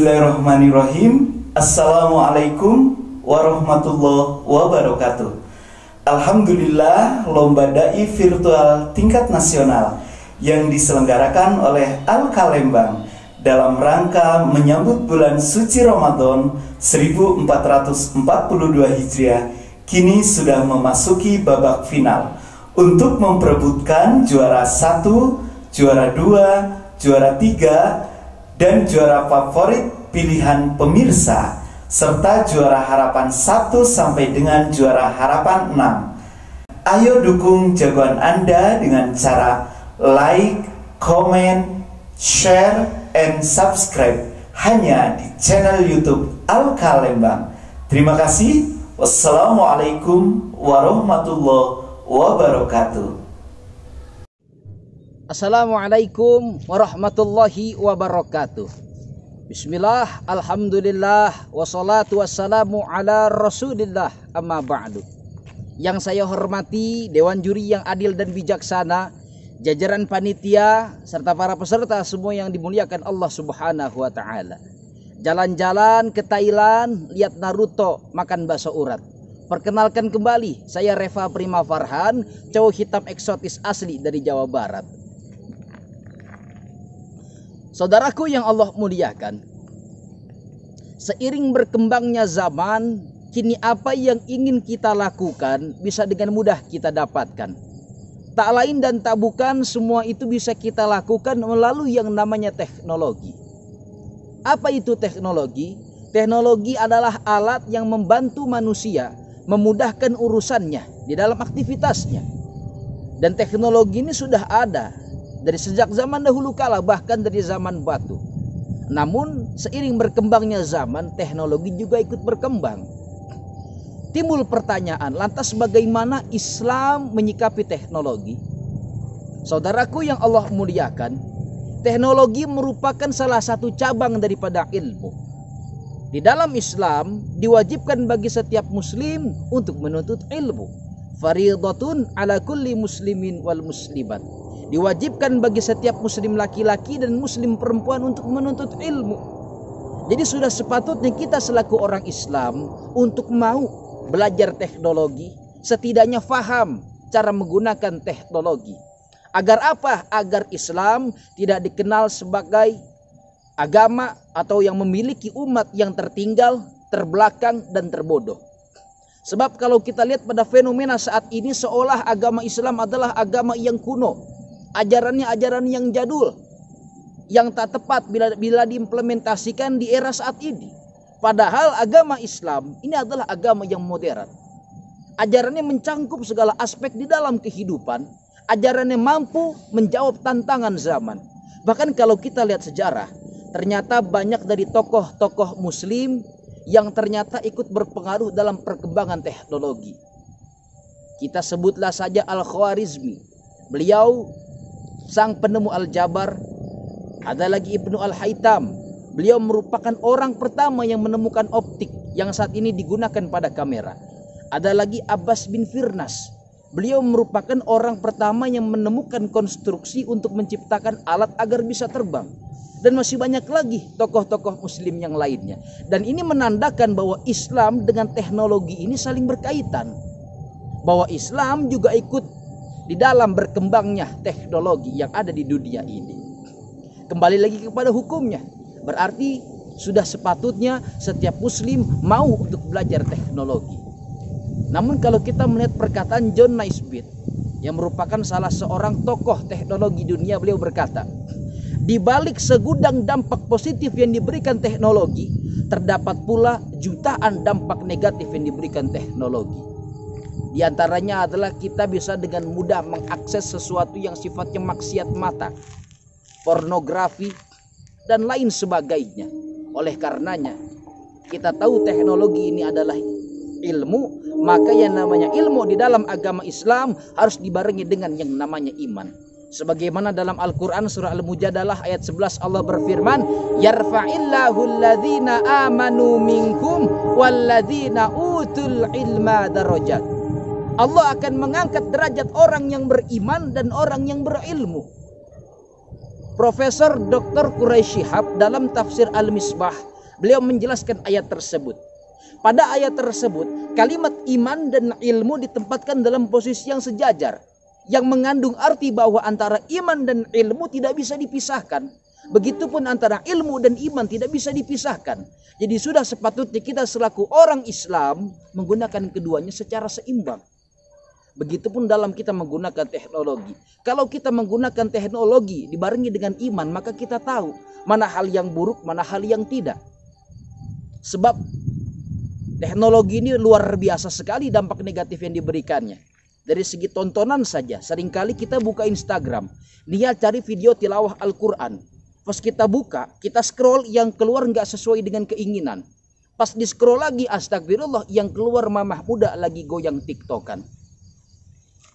Bismillahirrahmanirrahim. Assalamualaikum warahmatullahi wabarakatuh. Alhamdulillah, lomba dai virtual tingkat nasional yang diselenggarakan oleh Al-Kalembang dalam rangka menyambut bulan suci Ramadan 1442 Hijriah kini sudah memasuki babak final untuk memperebutkan juara 1, juara 2, juara 3, dan juara favorit pilihan pemirsa, serta juara harapan 1 sampai dengan juara harapan 6. Ayo dukung jagoan Anda dengan cara like, comment, share, and subscribe hanya di channel YouTube Al-Kalembang. Terima kasih. Wassalamualaikum warahmatullahi wabarakatuh. Assalamualaikum warahmatullahi wabarakatuh. Bismillah, alhamdulillah, wassalatu wassalamu ala rasulillah, amma ba'du. Yang saya hormati Dewan Juri yang adil dan bijaksana, jajaran panitia, serta para peserta semua yang dimuliakan Allah subhanahu wa ta'ala. Jalan-jalan ke Thailand, lihat Naruto makan bakso urat. Perkenalkan kembali, saya Reva Prima Farhan, cowok hitam eksotis asli dari Jawa Barat. Saudaraku yang Allah muliakan, seiring berkembangnya zaman, kini apa yang ingin kita lakukan bisa dengan mudah kita dapatkan. Tak lain dan tak bukan, semua itu bisa kita lakukan melalui yang namanya teknologi. Apa itu teknologi? Teknologi adalah alat yang membantu manusia memudahkan urusannya di dalam aktivitasnya. Dan teknologi ini sudah ada dari sejak zaman dahulu kala, bahkan dari zaman batu. Namun seiring berkembangnya zaman, teknologi juga ikut berkembang. Timbul pertanyaan, lantas bagaimana Islam menyikapi teknologi? Saudaraku yang Allah muliakan, teknologi merupakan salah satu cabang daripada ilmu. Di dalam Islam diwajibkan bagi setiap muslim untuk menuntut ilmu. Fariidatun ala kulli muslimin wal muslimat. Diwajibkan bagi setiap muslim laki-laki dan muslim perempuan untuk menuntut ilmu. Jadi sudah sepatutnya kita selaku orang Islam untuk mau belajar teknologi, setidaknya faham cara menggunakan teknologi. Agar apa? Agar Islam tidak dikenal sebagai agama atau yang memiliki umat yang tertinggal, terbelakang, dan terbodoh. Sebab kalau kita lihat pada fenomena saat ini, seolah agama Islam adalah agama yang kuno, ajarannya ajaran yang jadul, yang tak tepat bila diimplementasikan di era saat ini. Padahal agama Islam ini adalah agama yang modern. Ajarannya mencangkup segala aspek di dalam kehidupan. Ajarannya mampu menjawab tantangan zaman. Bahkan kalau kita lihat sejarah, ternyata banyak dari tokoh-tokoh muslim yang ternyata ikut berpengaruh dalam perkembangan teknologi. Kita sebutlah saja Al-Khwarizmi. Beliau sang penemu Al-Jabar. Ada lagi Ibnu Al-Haytham. Beliau merupakan orang pertama yang menemukan optik yang saat ini digunakan pada kamera. Ada lagi Abbas bin Firnas. Beliau merupakan orang pertama yang menemukan konstruksi untuk menciptakan alat agar bisa terbang. Dan masih banyak lagi tokoh-tokoh muslim yang lainnya. Dan ini menandakan bahwa Islam dengan teknologi ini saling berkaitan. Bahwa Islam juga ikut di dalam berkembangnya teknologi yang ada di dunia ini. Kembali lagi kepada hukumnya. Berarti sudah sepatutnya setiap muslim mau untuk belajar teknologi. Namun kalau kita melihat perkataan John Naisbitt yang merupakan salah seorang tokoh teknologi dunia, beliau berkata, di balik segudang dampak positif yang diberikan teknologi, terdapat pula jutaan dampak negatif yang diberikan teknologi. Di antaranya adalah kita bisa dengan mudah mengakses sesuatu yang sifatnya maksiat mata, pornografi, dan lain sebagainya. Oleh karenanya, kita tahu teknologi ini adalah ilmu, maka yang namanya ilmu di dalam agama Islam harus dibarengi dengan yang namanya iman. Sebagaimana dalam Al-Quran surah Al-Mujadalah ayat 11 Allah berfirman, yarfa'illahu alladhina amanu minkum walladhina utul ilma darajat. Allah akan mengangkat derajat orang yang beriman dan orang yang berilmu. Profesor Dr. Quraisy Shihab dalam tafsir Al-Misbah Beliau menjelaskan ayat tersebut. Pada ayat tersebut, kalimat iman dan ilmu ditempatkan dalam posisi yang sejajar, yang mengandung arti bahwa antara iman dan ilmu tidak bisa dipisahkan. Begitupun antara ilmu dan iman tidak bisa dipisahkan. Jadi sudah sepatutnya kita selaku orang Islam menggunakan keduanya secara seimbang. Begitupun dalam kita menggunakan teknologi. Kalau kita menggunakan teknologi dibarengi dengan iman, maka kita tahu mana hal yang buruk, mana hal yang tidak. Sebab teknologi ini luar biasa sekali dampak negatif yang diberikannya. Dari segi tontonan saja, seringkali kita buka Instagram, niat cari video tilawah Al-Quran. Pas kita buka, kita scroll, yang keluar nggak sesuai dengan keinginan. Pas di scroll lagi, astagfirullah, yang keluar mamah muda lagi goyang tiktokan.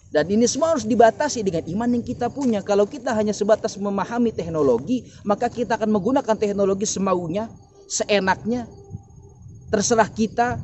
Dan ini semua harus dibatasi dengan iman yang kita punya. Kalau kita hanya sebatas memahami teknologi, maka kita akan menggunakan teknologi semaunya, seenaknya, terserah kita.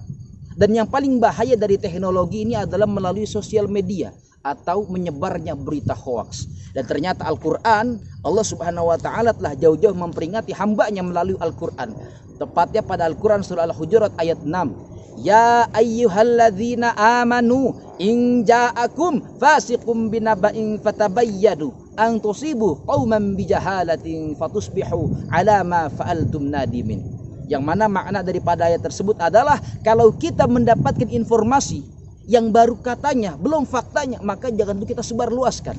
Dan yang paling bahaya dari teknologi ini adalah melalui sosial media atau menyebarnya berita hoaks. Dan ternyata Al-Quran, Allah Subhanahu wa Ta'ala telah jauh-jauh memperingati hambanya melalui Al-Quran. Tepatnya pada Al-Quran surah Al-Hujurat ayat 6. Ya ayyuhalladzina amanu in ja'akum fasiqum binaba'in fatabayyadu an tusibu qauman bijahalatin fatusbihu ala ma fa'altum nadimin. Yang mana makna daripada ayat tersebut adalah kalau kita mendapatkan informasi yang baru katanya, belum faktanya, maka jangan kita sebarluaskan.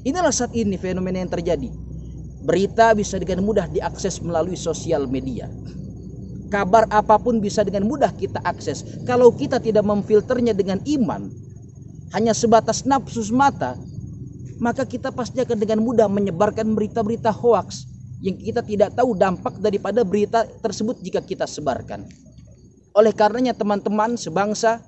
Inilah saat ini fenomena yang terjadi. Berita bisa dengan mudah diakses melalui sosial media. Kabar apapun bisa dengan mudah kita akses. Kalau kita tidak memfilternya dengan iman, hanya sebatas nafsu semata, maka kita pasti akan dengan mudah menyebarkan berita-berita hoaks yang kita tidak tahu dampak daripada berita tersebut jika kita sebarkan. Oleh karenanya teman-teman sebangsa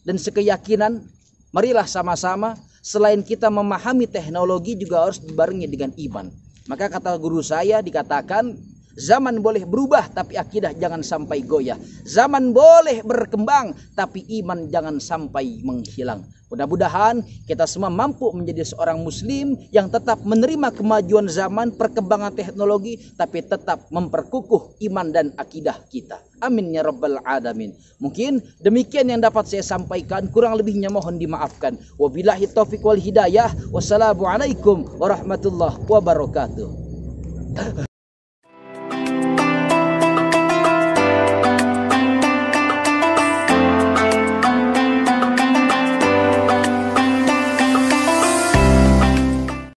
dan sekeyakinan, marilah sama-sama selain kita memahami teknologi juga harus dibarengi dengan iman. Maka kata guru saya dikatakan, zaman boleh berubah tapi akidah jangan sampai goyah. Zaman boleh berkembang tapi iman jangan sampai menghilang. Mudah-mudahan kita semua mampu menjadi seorang muslim yang tetap menerima kemajuan zaman, perkembangan teknologi, tapi tetap memperkukuh iman dan akidah kita. Amin ya rabbal alamin. Mungkin demikian yang dapat saya sampaikan, kurang lebihnya mohon dimaafkan. Wabillahi taufiq wal hidayah. Wassalamualaikum warahmatullahi wabarakatuh.